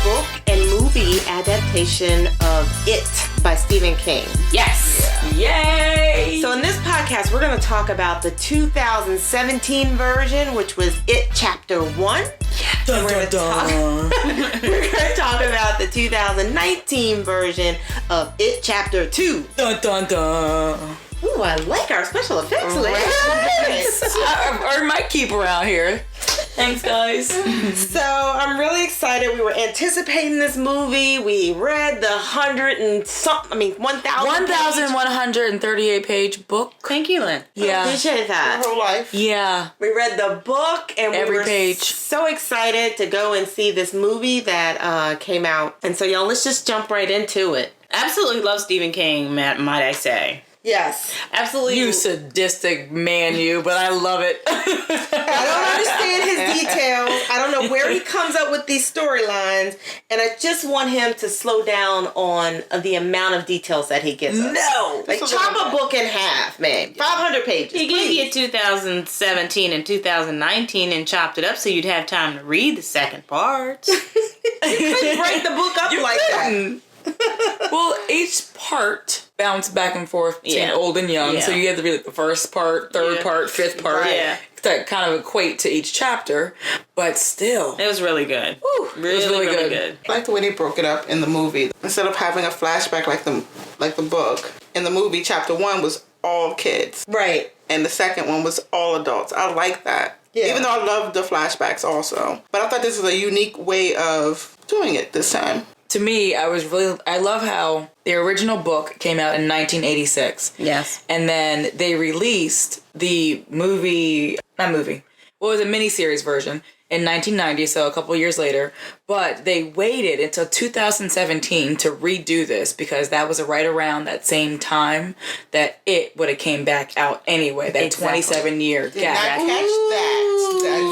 book and movie adaptation of It by Stephen King. Yes. Yeah. Yay. So in this podcast, we're going to talk about the 2017 version, which was It Chapter 1. Dun, We're going to talk about the 2019 version of It Chapter 2. Dun, dun, dun. Ooh, I like our special effects list. I earned my keep around here. Thanks, guys. So I'm really excited. We were anticipating this movie. We read the 1,138 page book. Thank you, Lynn. Yeah. Appreciate that. Her whole life. Yeah. We read the book and Every we were page. so excited to go and see this movie that came out. And so, y'all, let's just jump right into it. Absolutely love Stephen King, might I say. Yes. Absolutely. You sadistic man, you, but I love it. I don't understand his details. I don't know where he comes up with these storylines. And I just want him to slow down on the amount of details that he gives us. No. Like, chop a book in half, man. 500 pages. He gave you 2017 and 2019 and chopped it up so you'd have time to read the second part. You couldn't break the book up like that. Well, each part bounced back and forth between old and young. So you had to read like the first part, third part, fifth part. Yeah. That kind of equate to each chapter. But still. It was really good. Whew, Really, it was really good. I like the way they broke it up in the movie. Instead of having a flashback like the book, in the movie, chapter 1 was all kids. Right. And the second one was all adults. I like that. Yeah. Even though I love the flashbacks also. But I thought this was a unique way of doing it this time. To me, I love how the original book came out in 1986. Yes. And then they released the miniseries version in 1990, so a couple years later. But they waited until 2017 to redo this because that was right around that same time that it would have came back out anyway, that 27-year Did not gap. catch that.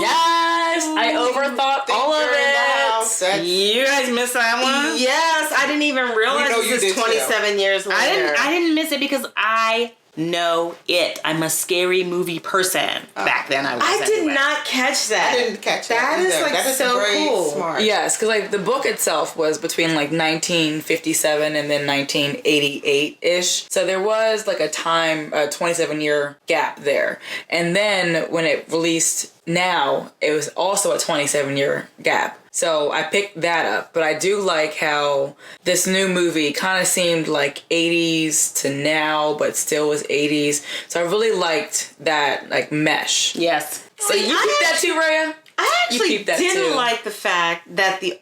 Yes! I overthought all of it. You guys missed that one? Yes, I didn't even realize You know this you is did 27 years later. I didn't miss it because I know it. I'm a scary movie person. Back then I was. I did anyway. not catch that. I didn't catch that. That is either. like That is so very cool. smart. Yes, because like the book itself was between like 1957 and then 1988-ish. So there was like a 27-year gap there. And then when it released now, it was also a 27-year gap. So I picked that up. But I do like how this new movie kind of seemed like 80s to now, but still was 80s. So I really liked that like mesh. Yes. So you picked that too, Raya? I actually keep that didn't too. like the fact that the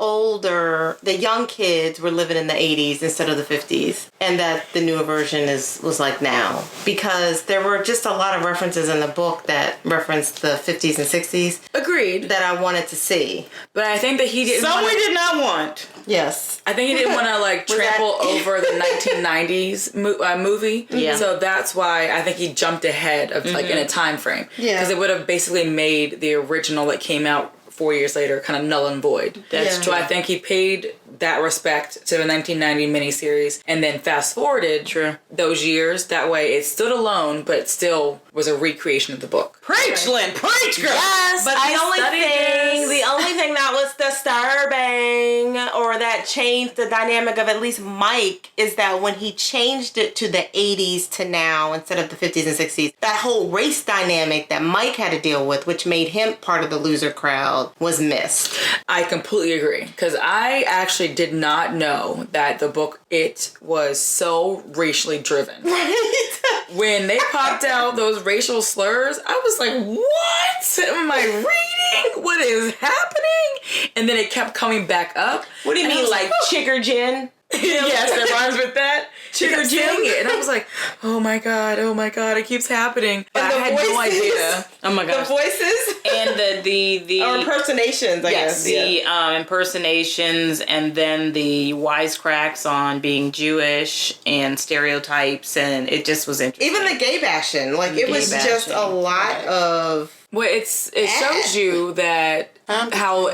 young kids were living in the 80s instead of the 50s, and that the newer version was like now. Because there were just a lot of references in the book that referenced the 50s and 60s Agreed. that I wanted to see. But I think that he didn't So wanna- we did not want. Yes. I think he didn't want to like Was trample that- over the 1990s movie. Yeah. So that's why I think he jumped ahead of like in a time frame. Yeah. Because it would have basically made the original that came out 4 years later kind of null and void. That's So I think he paid that respect to the 1990 miniseries and then fast forwarded those years. That way it stood alone, but it still was a recreation of the book. Preach, Lynn. Preach, girl. Yes, But the only thing that was disturbing or that changed the dynamic of at least Mike is that when he changed it to the 80s to now instead of the 50s and 60s, that whole race dynamic that Mike had to deal with, which made him part of the loser crowd, was missed. I completely agree. Because I actually did not know that the book, It, was so racially driven. When they popped out those racial slurs, I was like, what am I reading? What is happening? And then it kept coming back up. What do you mean, like Chigger Gin? Yes, that rhymes with that. She kept Jim. saying it. And I was like, oh my God, it keeps happening. But I the had no voices. idea. Oh my The gosh. voices? And the Or impersonations, I guess. the impersonations and then the wisecracks on being Jewish and stereotypes, and it just was interesting. Even the gay bashing. Like, it was Gay just a bashing. lot of... Well, it shows you that how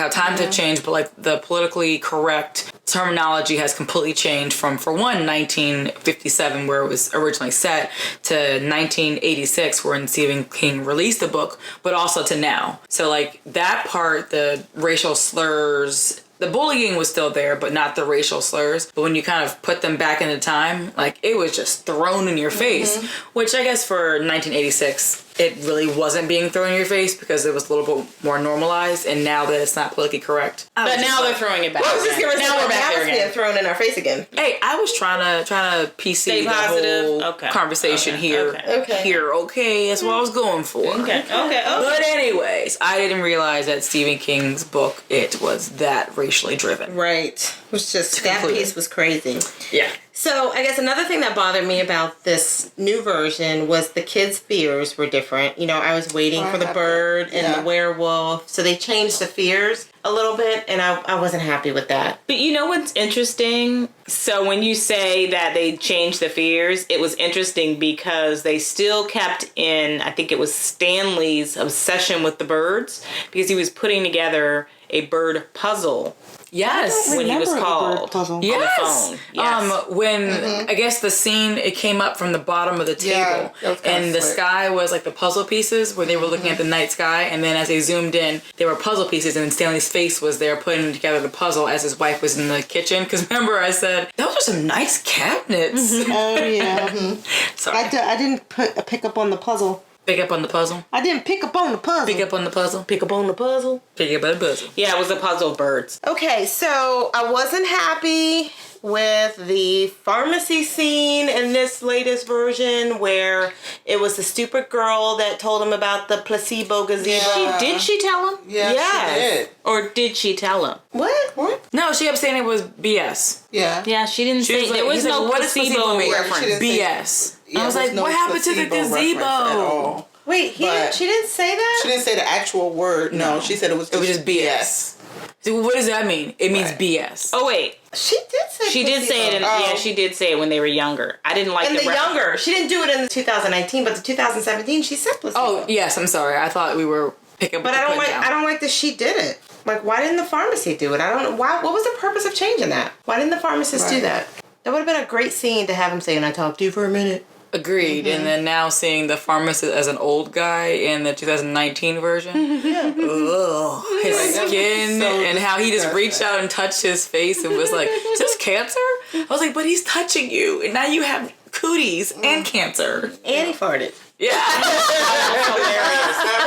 times have changed, but like the politically correct terminology has completely changed from, for one, 1957 where it was originally set to 1986 when Stephen King released the book, but also to now. So like that part, the racial slurs the bullying was still there, but not the racial slurs. But when you kind of put them back into time, like, it was just thrown in your face, which I guess for 1986, it really wasn't being thrown in your face because it was a little bit more normalized, and now that it's not politically correct. But now they're throwing it back. I was just gonna say, now we're back there it's being again. thrown in our face again. Hey, I was trying to PC Stay the positive. whole Okay. conversation Okay. here. Okay. Here, okay, that's what I was going for. Okay. But anyways, I didn't realize that Stephen King's book, it was that racially driven. Right. It was just, that conclude piece was crazy. Yeah. So I guess another thing that bothered me about this new version was the kids' fears were different. You know, I was waiting for the bird and the werewolf. So they changed the fears a little bit, and I wasn't happy with that. But you know what's interesting? So when you say that they changed the fears, it was interesting because they still kept in, I think it was Stanley's obsession with the birds, because he was putting together a bird puzzle. Yes. When he was called Yes. on the phone. Yes. When I guess the scene, it came up from the bottom of the table, that was kinda and the slick. sky was like the puzzle pieces where they were looking at the night sky, and then as they zoomed in, there were puzzle pieces, and Stanley's face was there putting together the puzzle as his wife was in the kitchen. Because remember, I said those are some nice cabinets. Oh, yeah. Sorry, I didn't pick up on the puzzle. pick up on the puzzle. I didn't pick up on the puzzle. Pick up on the puzzle. Pick up on the puzzle. Pick up on the puzzle. Yeah, it was a puzzle of birds. Okay, so I wasn't happy with the pharmacy scene in this latest version where it was the stupid girl that told him about the placebo gazebo. Yeah. Did she tell him? Yeah, Yes. she did. Or did she tell him? What? No, she kept saying it was BS. Yeah. Yeah, she didn't She say. was like, There was he's like, no what is placebo placebo mean? reference. She didn't say- BS. Yeah, I was there like, no what happened to the placebo reference at gazebo? all. Wait, But- she didn't say that? She didn't say the actual word. No, she said it was It was just BS. So what does that mean? It means Right. BS. Oh wait, She did say she did say it. In, Oh. Yeah, she did say it when they were younger. I didn't like in the reference. younger. She didn't do it in the 2019, but the 2017 she said placebo. Oh, yes, I'm sorry. I thought we were picking up But the I don't put like down. I don't like that she did it. Like, why didn't the pharmacy do it? I don't know why. What was the purpose of changing that? Why didn't the pharmacist do Right. that? That would have been a great scene to have him say, "And I talked to you for a minute." Agreed. And then now seeing the pharmacist as an old guy in the 2019 version. Ugh. His skin so and how he just reached out and touched his face and was like, is this cancer? I was like, but he's touching you. And now you have cooties and cancer. And he farted. Yeah. I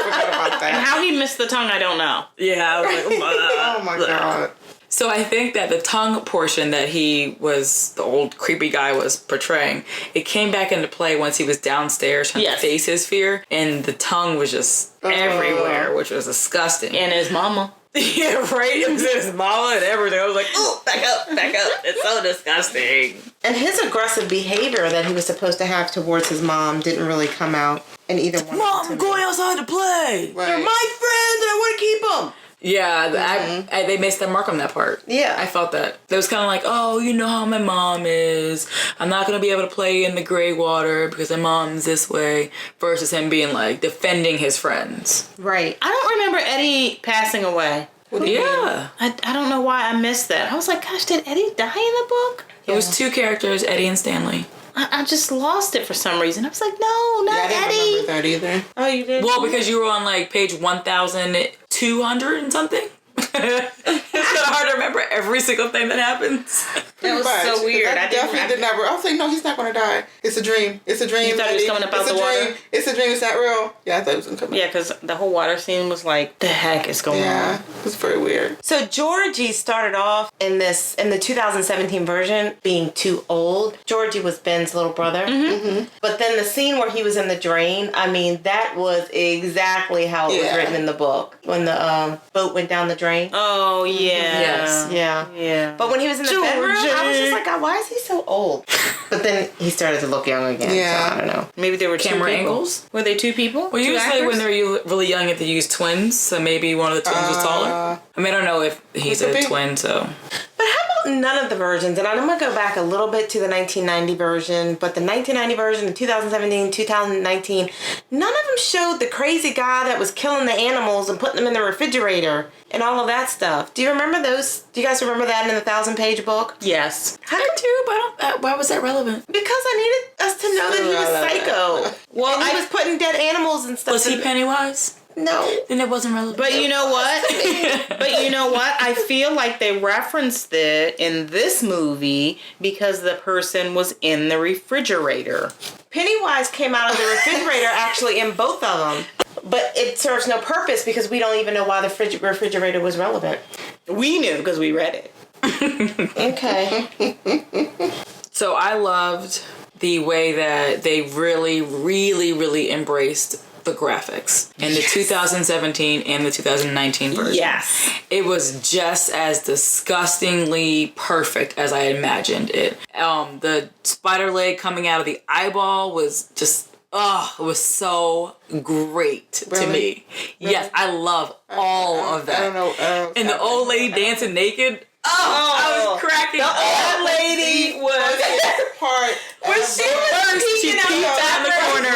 forgot about that. How he missed the tongue, I don't know. Yeah. I was like, Oh my god. So I think that the tongue portion that he was, the old creepy guy was portraying, it came back into play once he was downstairs trying Yes. to face his fear, and the tongue was just everywhere, which was disgusting. And his mama. Yeah, right? It was his mama and everything. I was like, oh, back up. It's so disgusting. And his aggressive behavior that he was supposed to have towards his mom didn't really come out in either one. Mom, of the I'm two. going outside to play. Right. They're my friends and I want to keep them. Yeah, I they missed the mark on that part. Yeah. I felt that. It was kind of like, oh, you know how my mom is. I'm not going to be able to play in the gray water because my mom's this way. Versus him being like, defending his friends. Right. I don't remember Eddie passing away. Yeah. I don't know why I missed that. I was like, gosh, did Eddie die in the book? It was two characters, Eddie and Stanley. I just lost it for some reason. I was like, no, not Yeah, I didn't Eddie. remember that either. Oh, you did? Well, because you were on like page 1,200 and something. It's kind of hard to remember every single thing that happens. That was Much, so 'cause weird. I definitely did not. I was like, no, he's not going to die. It's a dream. It's a dream. You thought he was Eddie. coming up out It's the a water? dream. It's a dream. It's not real. Yeah, I thought he was going to come. Yeah, because the whole water scene was like, the heck is going Yeah, on? it was very weird. So Georgie started off in the 2017 version being too old. Georgie was Ben's little brother. Mm-hmm. But then the scene where he was in the drain, I mean, that was exactly how it was Yeah. written in the book. When the boat went down the drain. Oh, yeah. Yes. Yeah. Yeah. But when he was in the bedroom, I was just like, God, why is he so old? But then he started to look young again. Yeah. So I don't know. Maybe there were Camera two people. angles? Were they two people? Well, Two usually actors? when they're really young, if they use twins, so maybe one of the twins was taller. I mean, I don't know if he's could a be. twin, so. But how about none of the versions? And I'm going to go back a little bit to the 1990 version, but the 1990 version, the 2017, 2019, none of them showed the crazy guy that was killing the animals and putting them in the refrigerator and all of that stuff. Do you remember those? Do you guys remember that in the 1,000-page book? Yes. How I come? do, but I don't, why was that relevant? Because I needed us to know that he was psycho. Well, And he was putting dead animals and stuff. Was he in- Pennywise? No. Then it wasn't relevant. But you know what? I feel like they referenced it in this movie because the person was in the refrigerator. Pennywise came out of the refrigerator actually in both of them. But it serves no purpose because we don't even know why the refrigerator was relevant. We knew because we read it. Okay. So I loved the way that they really, really, really embraced the graphics in the 2017 and the 2019 version. Yes. It was just as disgustingly perfect as I imagined it. The spider leg coming out of the eyeball was just, it was so great to me. Really? Yes, I love all of that. I don't know. And the old lady dancing naked. I was cracking. The old lady was part when she was peeking out in the corner,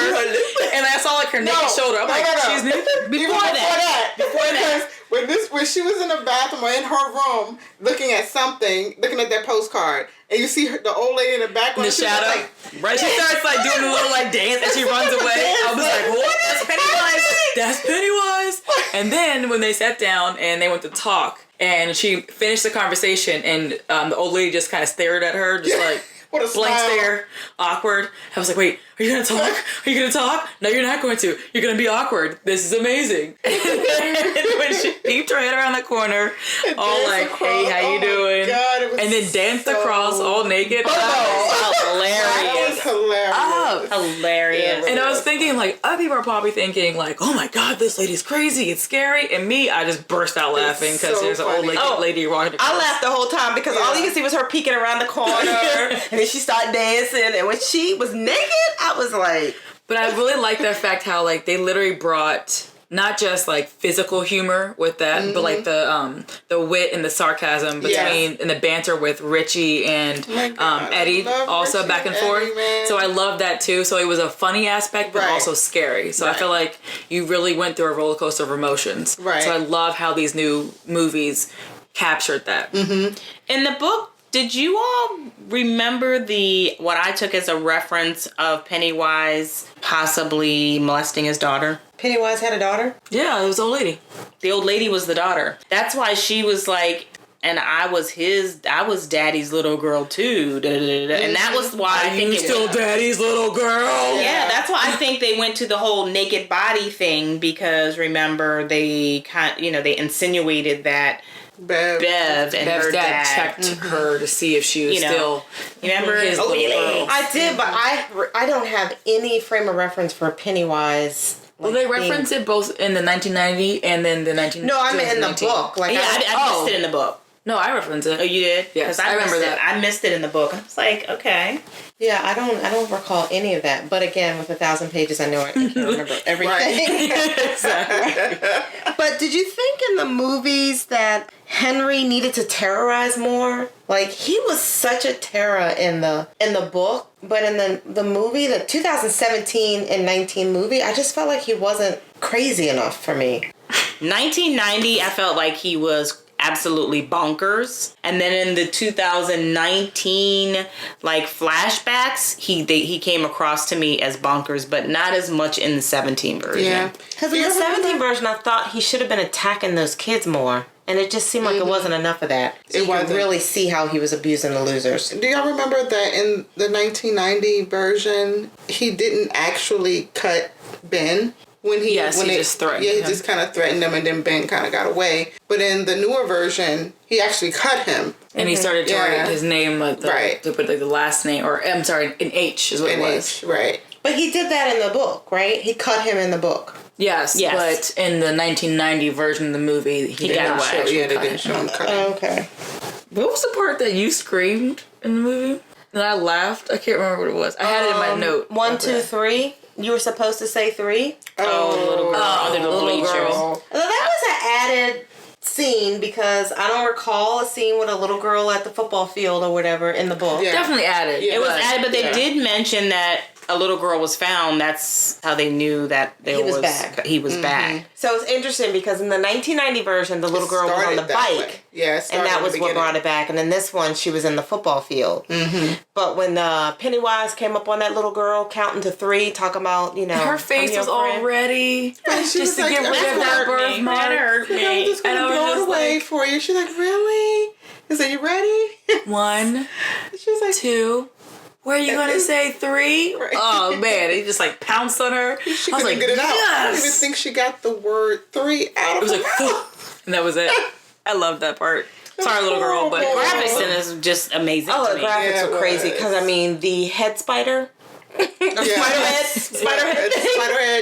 and I saw like her naked shoulder. I'm like, she's naked. Before that. When she was in the bathroom or in her room looking at that postcard, and you see the old lady in the background in the shadow, right? She starts like doing a little like dance, and she runs away. I was like, what? That's Pennywise. That's Pennywise. And then when they sat down and they went to talk. And she finished the conversation, and the old lady just kind of stared at her, just like what a blank smile. stare, awkward. I was like, "Wait, are you gonna talk? Are you gonna talk? No, you're not going to. You're gonna be awkward. This is amazing." And when she peeped her head around the corner, all like, "Hey, how you doing?" God, it was and then danced across all naked. Hilarious. Hilarious. And I was thinking, like, other people are probably thinking, like, oh my God, this lady's crazy, it's scary. And me, I just burst out laughing because there's an old lady walking across. I laughed the whole time because all you can see was her peeking around the corner. And then she started dancing. And when she was naked, I was like... But I really like that fact how, like, they literally brought... not just like physical humor with that, but like the wit and the sarcasm between and the banter with Richie and Eddie also Richie back and Eddie, forth. man. So I love that too. So it was a funny aspect, but also scary. So I feel like you really went through a roller coaster of emotions. Right. So I love how these new movies captured that. Mm-hmm. In the book, did you all remember what I took as a reference of Pennywise possibly molesting his daughter? Pennywise had a daughter? Yeah, it was the old lady. The old lady was the daughter. That's why she was like, and I was daddy's little girl too. Da, da, da, da. And that was why I think still daddy's little girl. Yeah, that's why I think they went to the whole naked body thing because remember they they insinuated that Bev and her dad checked her to see if she was still. You remember his little girl. I did, but I don't have any frame of reference for Pennywise. Well, they reference it both in the 1990 and then the 19. No, I meant in the book. Like I missed it in the book. No, I reference it. Oh, you did? Yes, I remember that. I missed it in the book. I was like, okay. Yeah, I don't recall any of that. But again, with 1,000 pages, I know I can't remember everything. But did you think in the movies that Henry needed to terrorize more? Like he was such a terror in the book, but in the movie, the 2017 and 19 movie, I just felt like he wasn't crazy enough for me. 1990, I felt like he was absolutely bonkers, and then in the 2019 like flashbacks he came across to me as bonkers, but not as much in the 17 version. Because in the 17 version I thought he should have been attacking those kids more, and it just seemed like it wasn't enough of that. So you could really see how he was abusing the losers. Do y'all remember that in the 1990 version he didn't actually cut Ben? He just threatened him. He just kind of threatened him, and then Ben kind of got away. But in the newer version, he actually cut him. And he started to write his name, to put like the last name, or I'm sorry, an H is what it was. Right. But he did that in the book, right? He cut him in the book. Yes. But in the 1990 version of the movie, he got away. They didn't show him cutting. Oh, okay. What was the part that you screamed in the movie? And I laughed? I can't remember what it was. I had it in my note. 1, 2, 3. You were supposed to say 3. Little girl. Under the bleachers. Well, that was an added scene because I don't recall a scene with a little girl at the football field or whatever in the book. Yeah. Definitely added. It was added, but they did mention that a little girl was found, that's how they knew that he was back. He was back. So it's interesting because in the 1990 version, the little girl was on the bike. Yeah, and that was what brought it back. And in this one, she was in the football field. But when Pennywise came up on that little girl, counting to 3, talking about, her face was all ready. She was like, get rid of that birthmark. That hurt me. I'm just going to blow it away for you. She's like, really? Is it, you ready? 1, she's like, 2. Where are you going to say 3? Right. Oh, man. He just, pounced on her. She couldn't get it out. I don't even think she got the word 3 out of her mouth. And that was it. I love that part. Sorry, little girl, but graphics in this is just amazing. Oh, to the me. graphics were crazy. Because, the head spider... Spiderhead,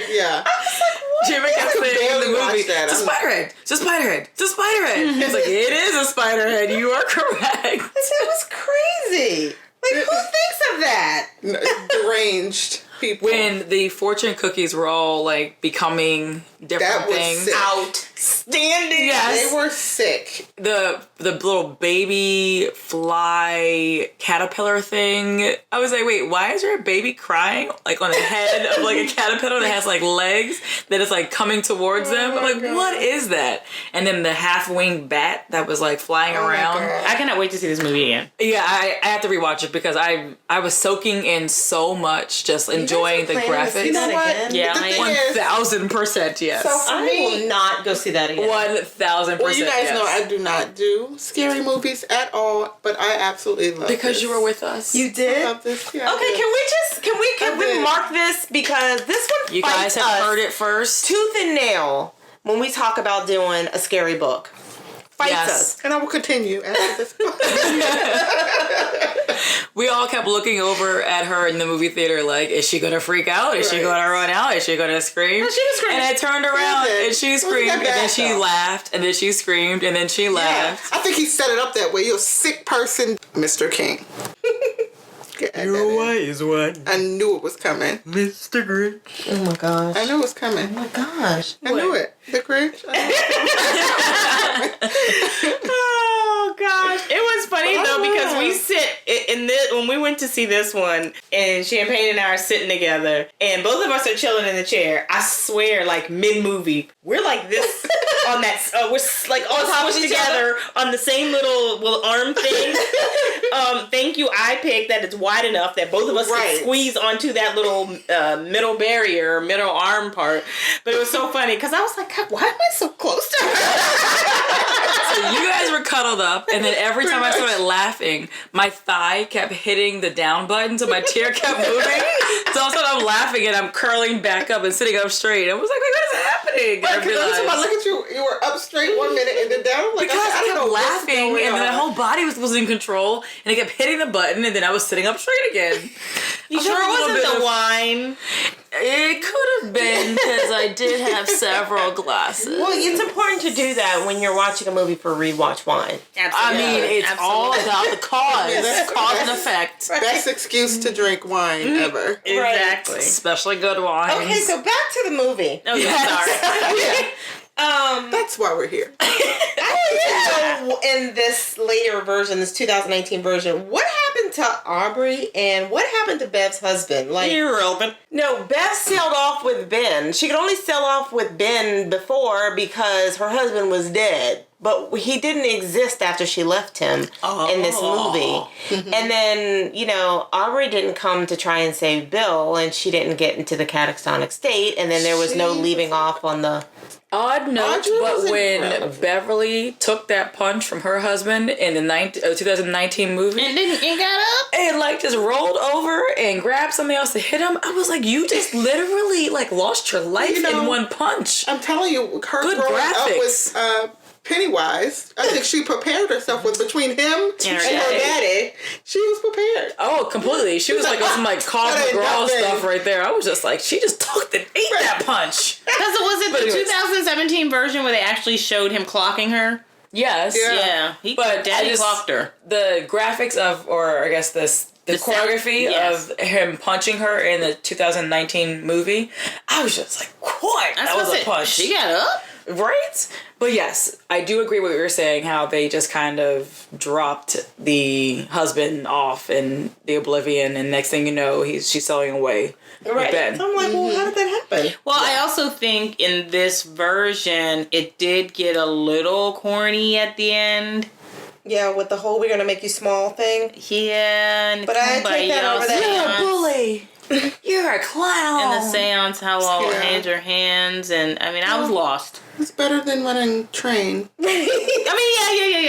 yeah. I was like, what? Jimmy kept saying in the movie, it's a spiderhead, it's a spiderhead, it's a spiderhead. It's like, it is a spiderhead, you are correct. It was crazy. Who thinks of that? Deranged people. When the fortune cookies were all, becoming different things. Sick. Outstanding. Yes. They were sick. The little baby fly caterpillar thing. I was like, wait, why is there a baby crying on the head of a caterpillar that has legs that is coming towards them? I'm like, God. What is that? And then the half-winged bat that was flying around. I cannot wait to see this movie again. Yeah, I have to rewatch it because I was soaking in so much, just enjoying the graphics. You know what? Yeah, 1000%, yes. So I will not go see that again. 1000%. Well, you guys know I do not do scary movies at all, but I absolutely love because this. you were with us. You did? I love this. Yeah, okay, can we mark this because this one you guys have heard it first. Tooth and nail when we talk about doing a scary book. Fights us. And I will continue after this book. We all kept looking over at her in the movie theater is she going to freak out? Is she going to run out? Is she going to scream? No, she was screaming. And I turned around and she screamed and then she laughed and then she screamed and then she laughed. I think he set it up that way. You're a sick person, Mr. King. You're wise one. I knew it was coming. Mr. Grinch. Oh my gosh. I knew it was coming. Oh my gosh. I knew it. The Grinch. Oh gosh. It was funny though because we sit in this when we went to see this one and Champagne and I are sitting together and both of us are chilling in the chair. I swear mid-movie we're this on that we're all top together on the same little arm thing. Thank you iPic that it's wide enough that both of us can squeeze onto that little middle barrier, middle arm part. But it was so funny because I was like, God, why am I so close to her? So you guys were cuddled up, and then every time I started laughing, my thigh kept hitting the down button, so my chair kept moving. So all of a sudden I'm laughing and I'm curling back up and sitting up straight. I was like, what is happening? I look at you. You were up straight 1 minute and then down. Because I kept laughing, and then my whole body was in control, and I kept hitting the button, and then I was sitting up straight again. You sure it wasn't the wine? It could have been because I did have several glasses. Well, it's important to do that when you're watching a movie for rewatch wine. Absolutely. I mean, it's all about the cause. That's cause and effect. Best excuse to drink wine ever. Exactly. Especially good wine. Okay, so back to the movie. Oh, yeah, sorry. That's why we're here. I want to know in this later version, this 2019 version, what happened to Aubrey and what happened to Bev's husband? You're open. No, Bev sailed off with Ben. She could only sail off with Ben before because her husband was dead. But he didn't exist after she left him in this movie. Mm-hmm. And then, Aubrey didn't come to try and save Bill, and she didn't get into the catatonic state, and then there was no leaving off on the... Odd note, but when Beverly took that punch from her husband in the 2019 movie... And got up? And, just rolled over and grabbed something else to hit him, I was like, you just literally, lost your life in one punch. I'm telling you, her good growing graphics. Up with... Pennywise, I think she prepared herself with between him and her daddy. She was prepared. Oh, completely. She was some Cosmo McGraw stuff right there. I was just like, she just took and ate that punch. Because was it the 2017 version where they actually showed him clocking her? Yes. Yeah. Daddy clocked her. The graphics the choreography of him punching her in the 2019 movie, I was just like, what? That was a punch. She got up? Right? But yes, I do agree with what you're saying, how they just kind of dropped the husband off in the oblivion, and next thing you know, she's sailing away. Right. Ben. So I'm like, well, how did that happen? Well, I also think in this version, it did get a little corny at the end. Yeah, with the whole "we're gonna make you small" thing. Yeah, and but I take that over that. You're a bully. You're a clown. And the seance, how all hands your hands, and I mean, I was lost. It's better than running train. I mean, yeah.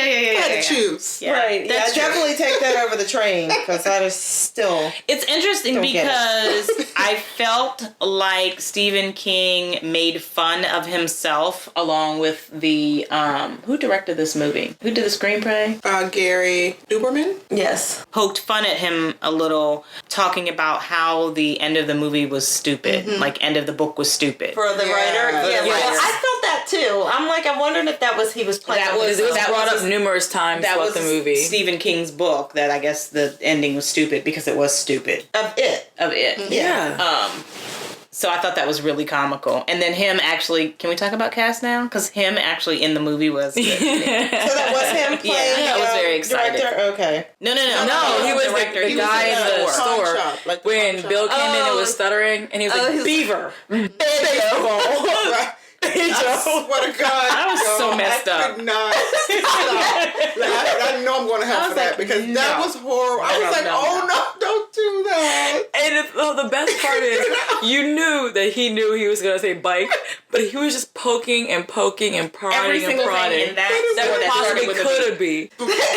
I had to choose. Yeah, right. Yeah, I definitely take that over the train because that is still. It's interesting because I felt like Stephen King made fun of himself along with the who directed this movie? Who did the screenplay? Gary Duberman. Yes. Poked fun at him a little, talking about how the end of the movie was stupid, like end of the book was stupid for the writer. Yeah, well, I felt that too. I'm like, I wondered if that was he was playing. It was brought up numerous times throughout the movie. Stephen King's book that I guess the ending was stupid because it was stupid. Of it. Yeah. So I thought that was really comical. And then him actually, can we talk about cast now? Because him actually in the movie was good. So that was him playing I was very excited. Director? Okay. No, he was the guy in the store. When Bill came in and was stuttering, and he was like, Beaver. I swear to God. I was so messed up. I could not I know I'm going to hell for that because that was horrible. I was like, no, don't do that. And the best part is, you knew that he knew he was going to say bike, but he was just poking and prodding and prodding. Every single thing in that possibly could be. Beaver.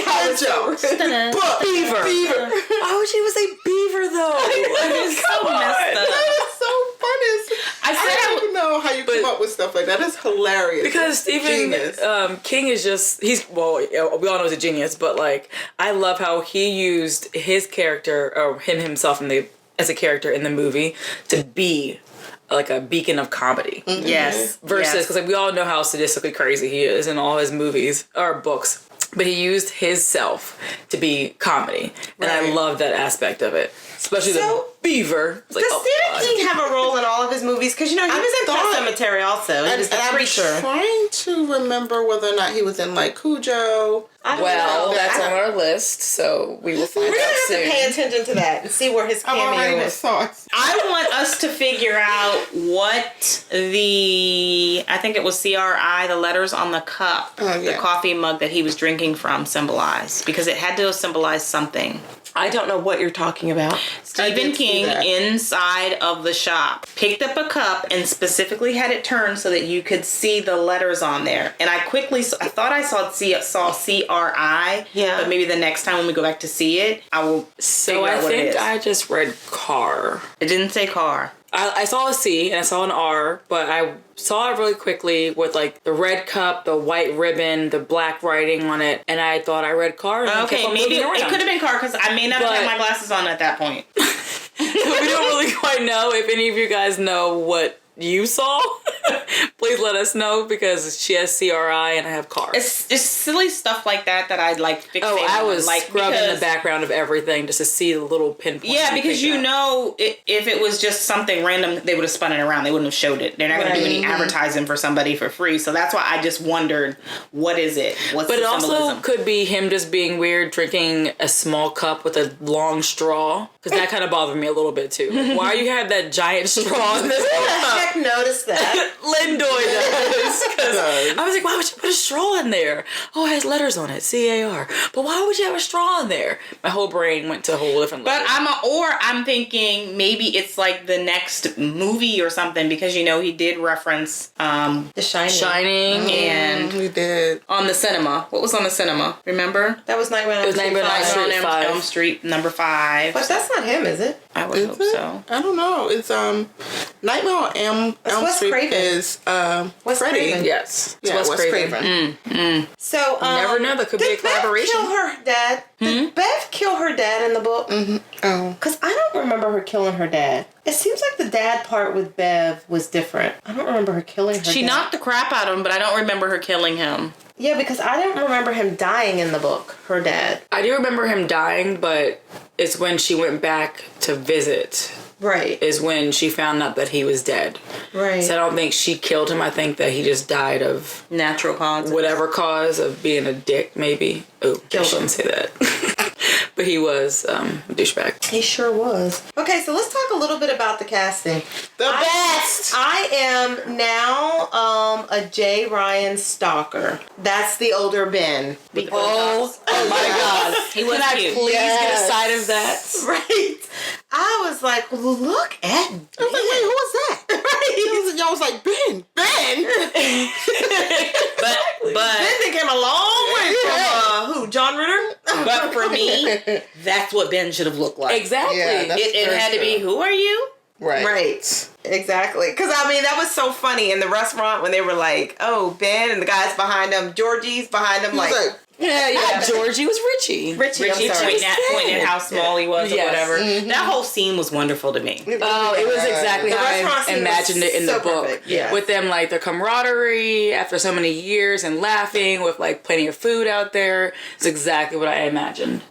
Why would she even say beaver though? It's so messed up. That is so funny. I don't even know how you come up with stuff like that. It's hilarious. Because Stephen King is just, we all know he's a genius, but like, I love how he used his character, or himself as a character in the movie, to be like a beacon of comedy. Mm-hmm. Yes. Versus, because like, we all know how sadistically crazy he is in all his movies, or books. But he used his self to be comedy. And I love that aspect of it. Especially the beaver. It's like, does Stephen King have a role in all of his movies? Because, he was in Pet Cemetery also. He was the preacher. I'm trying to remember whether or not he was in, like, Cujo. Well, that's on our list, so we will find out soon. We're going to have to pay attention to that and see where his cameo is. I want us to figure out what I think it was CRI, the letters on the cup, the coffee mug that he was drinking from symbolized. Because it had to symbolize something. I don't know what you're talking about. Stephen King, inside of the shop, picked up a cup and specifically had it turned so that you could see the letters on there. And I thought I saw CRI, but maybe the next time when we go back to see it, I will figure out what it is. I just read car. It didn't say car. I saw a C and I saw an R, but I saw it really quickly with like the red cup, the white ribbon, the black writing on it, and I thought I read car. And okay, maybe it could have been car because I may not have had my glasses on at that point. We don't really quite know. If any of you guys know what you saw, please let us know, because she has CRI and I have car. It's just silly stuff like that I'd like fixate on. I was scrubbing the background of everything just to see the little pinpoints. Yeah, because if it was just something random, they would have spun it around. They wouldn't have showed it. They're not going to do any advertising for somebody for free. So that's why I just wondered, what is it? What's the symbolism? But it also could be him just being weird, drinking a small cup with a long straw. Because that kind of bothered me a little bit too. Like, why you had that giant straw in this cup? Noticed that. Lindoy does. I was like, why would you put a straw in there? Oh, it has letters on it, CAR. But why would you have a straw in there? My whole brain went to a whole different level. But I'm thinking maybe it's like the next movie or something, because he did reference The Shining. And we did on the cinema. What was on the cinema? Remember? That was Nightmare on Elm Street number 5. But that's not him, is it? I would hope so. I don't know. It's Nightmare on Elm Street is Wes Freddy. Craven. Yes. Yeah, Wes Craven. So you never know. There could be a collaboration. Did Bev kill her dad? Did Bev kill her dad in the book? Mm-hmm. Oh. Because I don't remember her killing her dad. It seems like the dad part with Bev was different. I don't remember her killing her dad. She knocked the crap out of him, but I don't remember her killing him. Yeah, because I didn't remember him dying in the book, her dad. I do remember him dying, but it's when she went back to visit Right. is when she found out that he was dead. Right. So I don't think she killed him. I think that he just died of natural cause. Whatever cause of being a dick, maybe. Oh, I shouldn't say that. But he was a douchebag. He sure was. Okay, so let's talk a little bit about the casting. The best! I am now a Jay Ryan stalker. That's the older Ben. Oh my God. He was cute. Please get a side of that? Right. I was like, look at Ben. I was like, wait, who was that? Right. Y'all was like, Ben. But Ben came a long way from who? John Ritter? But for me, that's what Ben should have looked like. Exactly. Yeah, It had to be, who are you? Right. Exactly. Because, I mean, that was so funny in the restaurant when they were like, oh, Ben, and the guys behind him, Georgie's behind him, like yeah. Georgie was Richie. Richie pointing at how small he was or whatever. Mm-hmm. That whole scene was wonderful to me. Oh, it was exactly how I imagined it in the book. Yeah. With them, like, their camaraderie after so many years and laughing with, like, plenty of food out there. It's exactly what I imagined.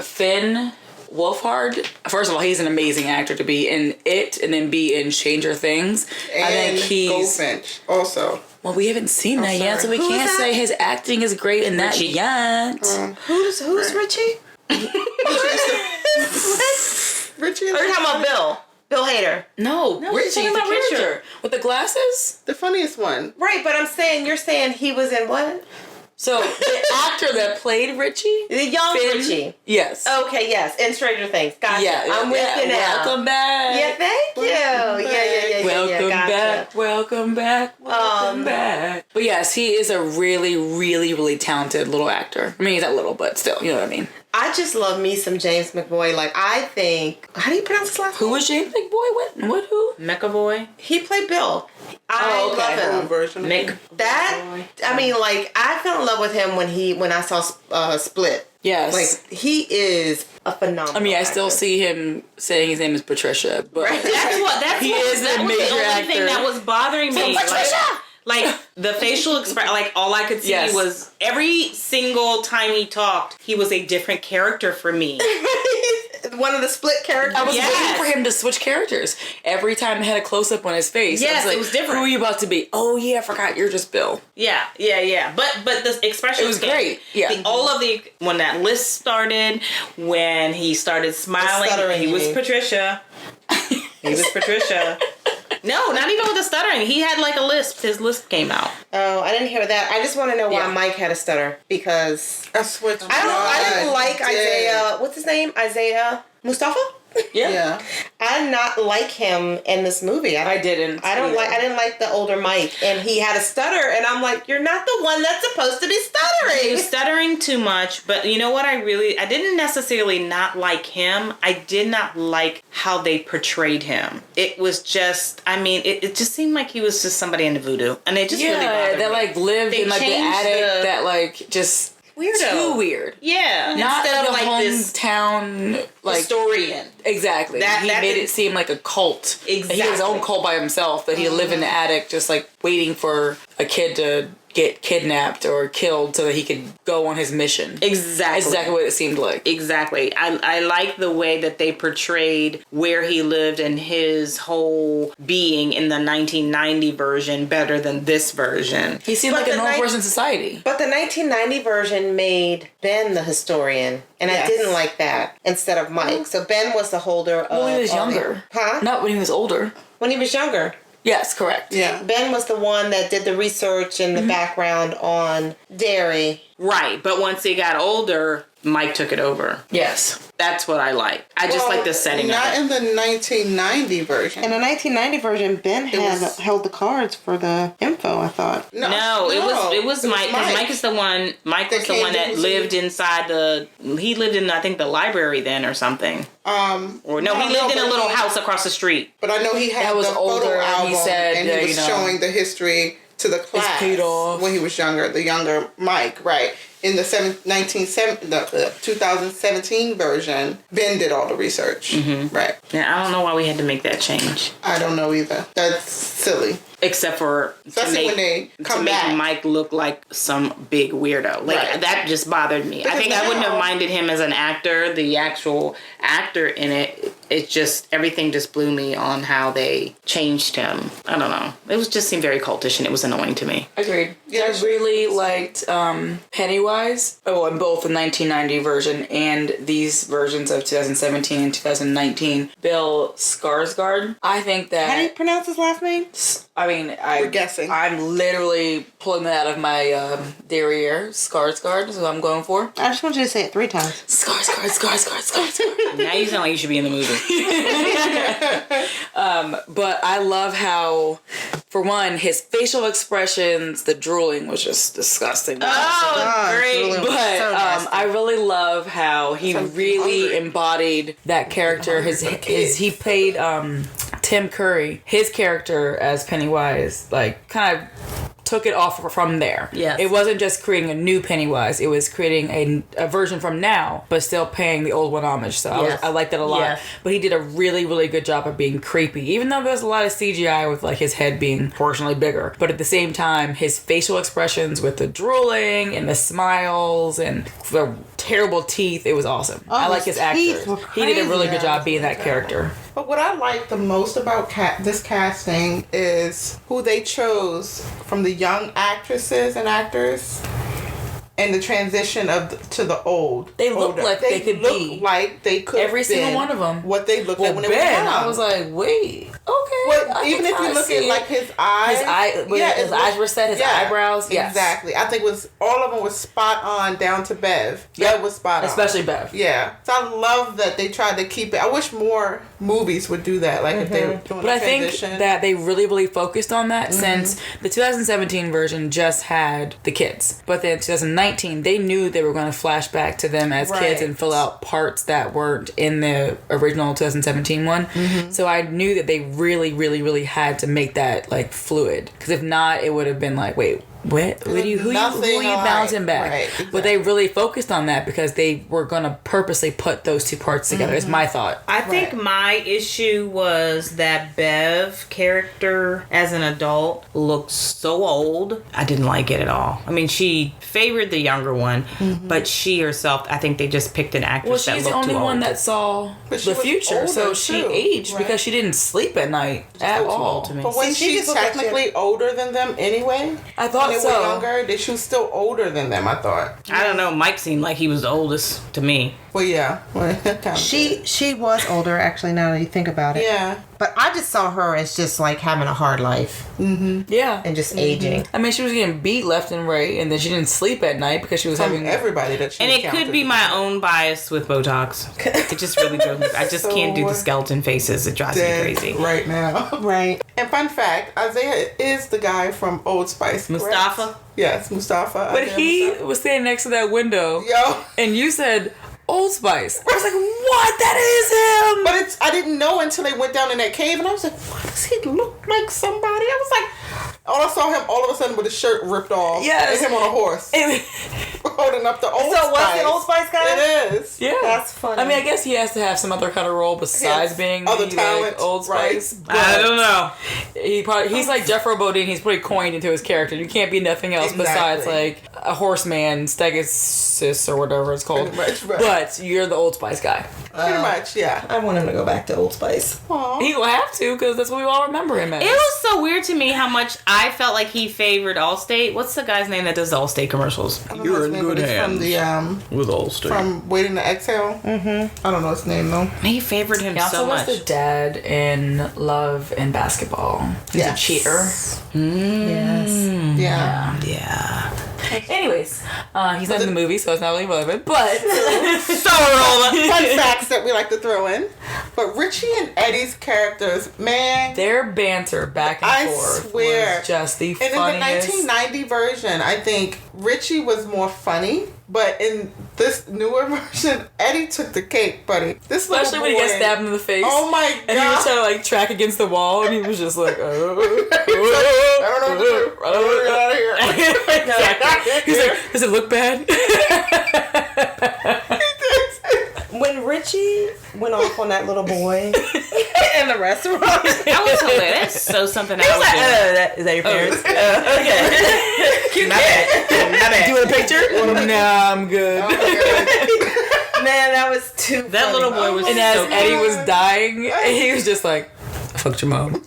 Finn Wolfhard, first of all, he's an amazing actor to be in it and then be in Stranger Things. And I think he's Goldfinch also. Well, we haven't seen that yet, so we Who can't say his acting is great in that yet. Who's Richie? Richie Are you talking about Bill? Bill Hader. No, Richie's the character with the glasses. The funniest one. Right, but you're saying he was in what? So the actor that played Richie, The young Finn, Richie. yes. Okay, yes, in Stranger Things. Gotcha. Yeah, I'm with you now. Welcome back. Yeah, thank you. Yeah. Welcome Gotcha. back. Welcome back. Welcome back. But yes, he is a really, really, really talented little actor. I mean, he's not little, but still, you know what I mean. I just love me some James McAvoy. Like, I think, how do you pronounce his last name? Who was James McAvoy? What? Who? McAvoy. He played Bill. I love him. Version. I mean, like, I fell in love with him when I saw Split. Yes. Like, he is a phenomenal. I mean, I still see him saying his name is Patricia, but That's the only thing that was bothering me. Like the facial expression, like all I could see was every single time he talked, he was a different character for me. One of the Split characters. I was waiting for him to switch characters. Every time I had a close up on his face. Yes, I was like, it was different. Who are you about to be? Oh yeah, I forgot you're just Bill. Yeah. But the expression was great. Yeah. When that list started, when he started smiling, he was Patricia. He was Patricia. No, not even with the stuttering. He had like a lisp. His lisp came out. Oh, I didn't hear that. I just want to know why Mike had a stutter because I swear to God, I didn't like Isaiah. What's his name? Isaiah Mustafa. Yeah. I did not like him in this movie. I didn't like the older Mike, and he had a stutter, and I'm like, you're not the one that's supposed to be stuttering. He was stuttering too much, but you know what? I didn't necessarily not like him. I did not like how they portrayed him. It was just, I mean, it just seemed like he was just somebody in the voodoo, and it just really bothered me. that like lived in like the attic that like just. Weirdo. Too weird. Yeah. Not Instead of like hometown like historian. Exactly. He made it seem like a cult. Exactly. He had his own cult by himself that he lived in the attic just like waiting for a kid to get kidnapped or killed so that he could go on his mission. Exactly what it seemed like. Exactly. I like the way that they portrayed where he lived and his whole being in the 1990 version better than this version. He seemed like a normal person in society. But the 1990 version made Ben the historian, and I didn't like that instead of Mike. So Ben was the holder of... When he was younger. Not when he was older. When he was younger. Yes, correct. Yeah. Ben was the one that did the research and the background on dairy. Right, but once he got older, Mike took it over. Yes. That's what I like. I just like the setting of it. Not in the 1990 version. In the 1990 version, Ben held the cards for the info, I thought. No, it was Mike. Because Mike is the one. Mike was the one that lived inside the. He lived in, I think, the library then or something. He lived in a little house across the street. But I know he had the photo album, he said, and he was showing the history to the class paid off. when he was younger. The younger Mike, right? in the 2017 version, Ben did all the research. Right. Yeah, I don't know why we had to make that change. I don't know either. That's silly. Except for especially when they come back. To make Mike look like some big weirdo. Like, that just bothered me. I think I wouldn't have minded him as an actor, the actual actor in it. It just, everything just blew me on how they changed him. I don't know. It was just seemed very cultish and it was annoying to me. Agreed. Yeah, I really liked Pennywise. Oh, in both the 1990 version and these versions of 2017 and 2019. Bill Skarsgård. I think that... How do you pronounce his last name? We're guessing. I'm literally pulling that out of my derriere. Skarsgård is what I'm going for. I just want you to say it 3 times. Skarsgård. Now you sound like you should be in the movie. But I love how, for one, his facial expressions, the drooling was just disgusting. Great. But I really love how he really embodied that character. He played Tim Curry, his character as Pennywise, like kind of took it off from there. Yes. It wasn't just creating a new Pennywise, it was creating a version from now, but still paying the old one homage. So I like that a lot. Yes. But he did a really, really good job of being creepy, even though there's a lot of CGI with like his head being proportionally bigger. But at the same time, his facial expressions with the drooling and the smiles and the terrible teeth, it was awesome. I like his actor. He did a really good job being that character. But what I like the most about this casting is who they chose from the young actresses and actors and the transition to the old. They look like they could be. Like they could every single one of them. What they looked like when they were young. I was like, wait, okay. Well, even if you look at like his eyes. His eyes were set, his eyebrows. Yes. Exactly. I think all of them was spot on down to Bev. Bev was spot on. Especially Bev. Yeah. So I love that they tried to keep it. I wish more movies would do that. Like if they were doing But a transition. I think that they really, really focused on that since the 2017 version just had the kids. But then 2019, they knew they were going to flash back to them as kids and fill out parts that weren't in the original 2017 one. So I knew that they really, really, really had to make that like fluid. Because if not, it would have been like, wait, who are you bouncing back? Right, exactly. But they really focused on that because they were going to purposely put those two parts together. It's my thought. I think my issue was that Bev character as an adult looked so old. I didn't like it at all. I mean, she favored the younger one, but she herself, I think they just picked an actress that looked too old. Well, she's the only one that saw the future, so she aged because she didn't sleep at night at all. To me. But when she's technically older than them anyway? I thought they were younger, she was still older than them, I thought. I don't know. Mike seemed like he was the oldest to me. Well, yeah. She was older, actually, now that you think about it. Yeah. But I just saw her as just like having a hard life. Yeah. And just aging. I mean, she was getting beat left and right, and then she didn't sleep at night because she was having everybody that she And it could be my own bias with Botox. It just really drove me. I just can't do the skeleton faces. It drives me crazy. Right now. Right. And fun fact, Isaiah is the guy from Old Spice. Mustafa? Correct? Yes, Mustafa. But he was standing next to that window. Yo. And you said Old Spice. I was like, what? That is him! But I didn't know until they went down in that cave, and I was like, why does he look like somebody? I was like, I saw him all of a sudden with his shirt ripped off. Yes. And him on a horse. Holding up the Old Spice. So was the Old Spice guy? It is. Yeah. That's funny. I mean, I guess he has to have some other kind of role besides being other like Old Spice. Right. I don't know. He's like Jeffro Bodine. He's pretty coined into his character. You can't be nothing else besides like a horseman, stegosis or whatever it's called. Pretty much, right. But you're the Old Spice guy. Pretty much, yeah. I want him to go back to Old Spice. Aww. He will have to because that's what we all remember him as. It was so weird to me how much I felt like he favored Allstate. What's the guy's name that does the Allstate commercials? You're in good hands. With Allstate. From Waiting to Exhale. I don't know his name though. He favored him so much. He also was the dad in Love and Basketball. He's a cheater. Yes. Yeah. Anyways, he's not in the movie, so it's not really relevant. But so relevant. Fun facts that we like to throw in. But Richie and Eddie's characters, man, their banter back and forth was just the funniest. And in the 1990 version, I think Richie was more funny. But in this newer version, Eddie took the cake, buddy. This especially when he gets stabbed in the face. Oh my god! And he was trying to like track against the wall, and he was just like, I don't know what to do. I don't want to get out of here. Exactly. He's like, does it look bad? When Richie went off on that little boy in the restaurant, that was hilarious. That's so something I was like, is that your parents? Okay. Cute. My bad. Do you want a picture? Nah, I'm good. Man, that was too That funny. little boy was And as Eddie was dying, he was just like, I fucked your mom.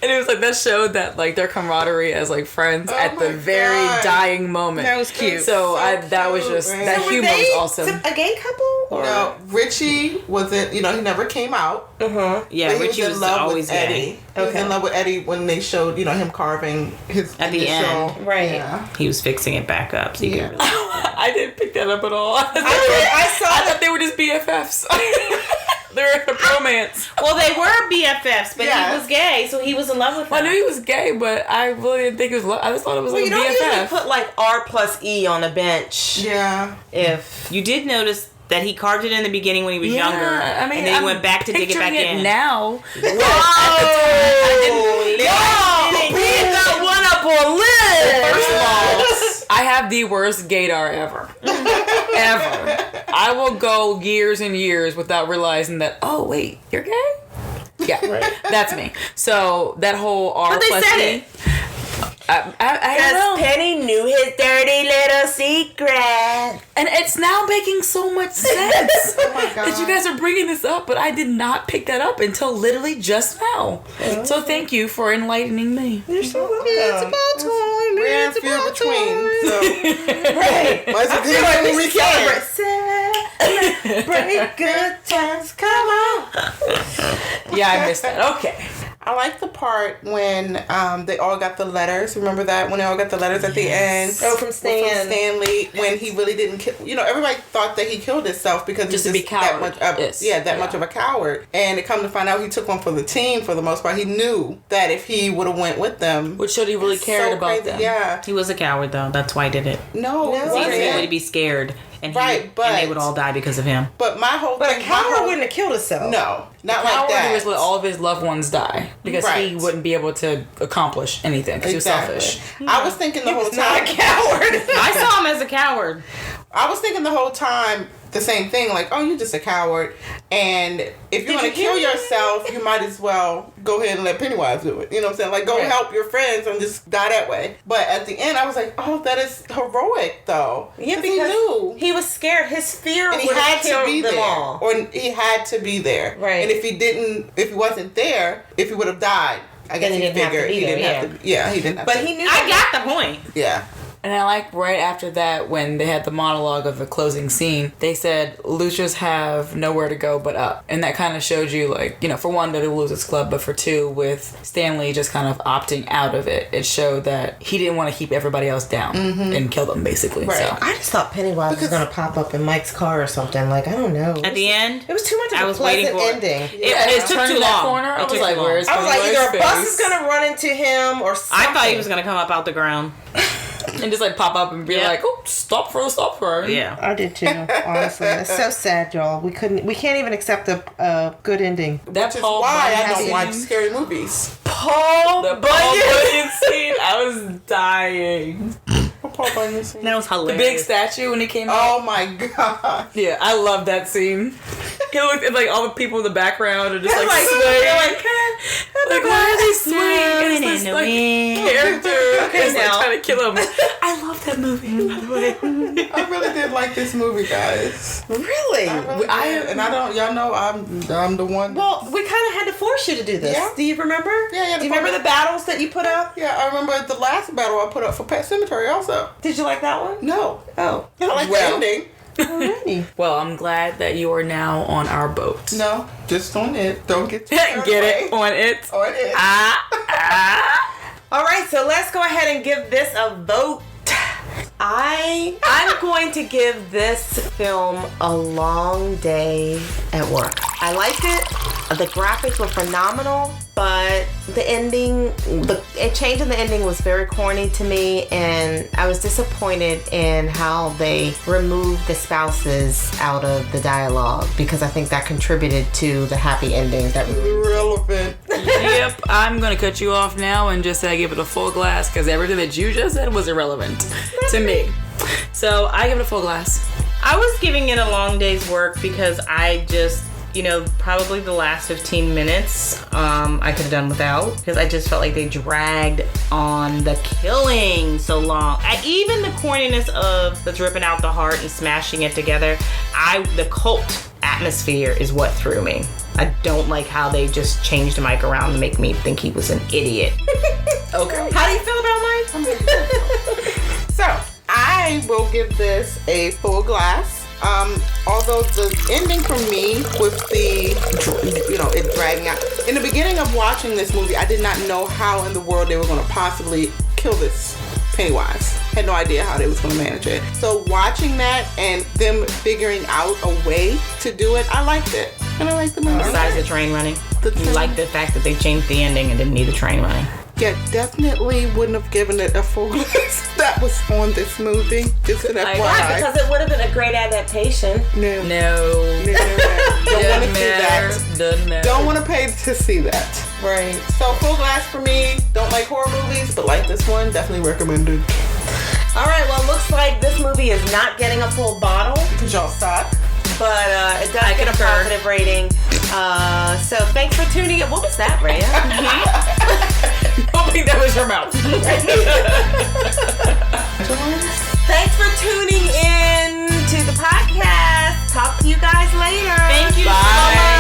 And it was like that showed that like their camaraderie as like friends at the very dying moment. That was cute. So that was just that humor was awesome. A gay couple? Or? No, Richie wasn't. You know, he never came out. Yeah, But Richie he was in love always with Eddie. gay. He was in love with Eddie when they showed him carving his At the initial- end. Right. Yeah. He was fixing it back up, so you could really. I didn't pick that up at all. I thought they were just BFFs. They're in a bromance. Well, they were BFFs, but Yes. he was gay, so he was in love with her. I knew he was gay, but I really didn't think it was. I just thought it was Well, like you a don't usually BFF. put like R+E on a bench. Yeah. If You did notice that he carved it in the beginning when he was younger, I mean, and then he I'm went back to dig it back picturing in. now. he got one up on Liz. First of all, I have the worst gaydar ever. Ever. I will go years and years without realizing that, oh, wait, you're gay? Yeah, that's me. So that whole R+E. But they said it. I don't Because know. Penny knew his dirty little secret. And it's now making so much sense Oh my god. that you guys are bringing this up, but I did not pick that up until literally just now. So thank you for enlightening me. You're so welcome. It's about time. Ran It's few about between. time. So Right. might as well I feel do like it we when we should can. celebrate good times. Come on. Yeah, I missed that. Okay. I like the part when they all got the letters. Remember that? When they all got the letters at the end? Oh, from Stan. From Stanley, when he really didn't kill. You know, everybody thought that he killed himself because Just he's to be that much, coward. that much of a coward. And it come to find out he took one for the team for the most part. He knew that if he would have went with them. Which showed he really cared so about crazy. them. Yeah. He was a coward, though. That's why he did it. No, No. it He wasn't. would be scared, and Right, but- and they would all die because of him. But my whole But a thing. coward wouldn't have killed himself. No, not like Howard that. was let all of his loved ones die because he Right. wouldn't be able to accomplish anything because he was selfish. I was thinking the whole Not a time. coward. I saw him as a coward. I was thinking the whole time the same thing, like, oh, you're just a coward, and if you're gonna kill yourself, you might as well go ahead and let Pennywise do it. You know what I'm saying? Like, go help your friends and just die that way. But at the end, I was like, oh, that is heroic, though. Yeah, he knew. he was scared. His fear And he would had have to killed be them there, all. or he had to be there. Right. And if he wasn't there, if he would have died, I guess Then he he didn't have to figured be he there, didn't have to. Yeah, he didn't have But to. he knew. I got the point. Yeah. And I like right after that when they had the monologue of the closing scene, they said Luchas have nowhere to go but up. And that kind of showed you, like, you know, for one, that it was his club, but for two, with Stanley just kind of opting out of it, it showed that he didn't want to keep everybody else down and kill them, basically. Right. So. I just thought Pennywise was gonna pop up in Mike's car or something. Like, I don't know. At the end, It was too much of I a was waiting pleasant for it. ending. it took Turning too that long. corner, I It was took like, too long. where's I was like, either a bus face? is gonna run into him or something. I thought he was gonna come up out the ground. And just like pop up and be like, oh, stop for. Yeah. I did too, honestly. It's so sad, y'all. We can't even accept a good ending. That Which is Paul why I Bunyan don't watch scene- scary movies. The Paul Bunyan scene, I was dying. Paul Bunyan scene. That was The hilarious. big statue when he came out. Oh my god. Yeah, I love that scene. He looked at like all the people in the background are just like Like, swaying. Like, why are they swaying? Blowing And it's in this the like wind. character is like now. trying to kill him. I love that movie, by the way. I really did like this movie, guys. Really? I really did. And I don't, y'all know I'm the one. Well, we kind of had to force you to do this. Yeah. Do you remember? Yeah, Do you remember the battles that you put up? Yeah, I remember the last battle I put up for Pet Cemetery also. Did you like that one? No. Oh. I like the ending. Alrighty. Well, I'm glad that you are now on our boat. No, just on it. Don't get too Get it on it. On it. All right, so let's go ahead and give this a vote. I'm going to give this film a long day at work. I liked it. The graphics were phenomenal, but the ending, the change in the ending was very corny to me, and I was disappointed in how they removed the spouses out of the dialogue, because I think that contributed to the happy ending that was irrelevant. Yep, I'm gonna cut you off now and just say I give it a full glass, because everything that you just said was irrelevant to me. So I give it a full glass. I was giving it a long day's work because I just, probably the last 15 minutes I could have done without, because I just felt like they dragged on the killing so long. Even the corniness of the ripping out the heart and smashing it together, the cult atmosphere is what threw me. I don't like how they just changed Mike around to make me think he was an idiot. Okay. How do you feel about Mike? So, I will give this a full glass. Although the ending for me with it dragging out. In the beginning of watching this movie, I did not know how in the world they were going to possibly kill this Pennywise. Had no idea how they was going to manage it. So watching that and them figuring out a way to do it, I liked it. And I liked the movie. Besides the train running. You like the fact that they changed the ending and didn't need the train running. Yeah, definitely wouldn't have given it a full glass that was on this movie. Just an FYI. Why? Because it would have been a great adaptation. No. Don't want to see that. Doesn't matter. Don't want to pay to see that. Right. So full glass for me. Don't like horror movies, but like this one, definitely recommended. All right, well, it looks like this movie is not getting a full bottle. Because y'all suck. But it does get a positive rating. So thanks for tuning in. What was that, Rhea? Hoping that was your mouth. Thanks for tuning in to the podcast. Talk to you guys later. Thank you so much.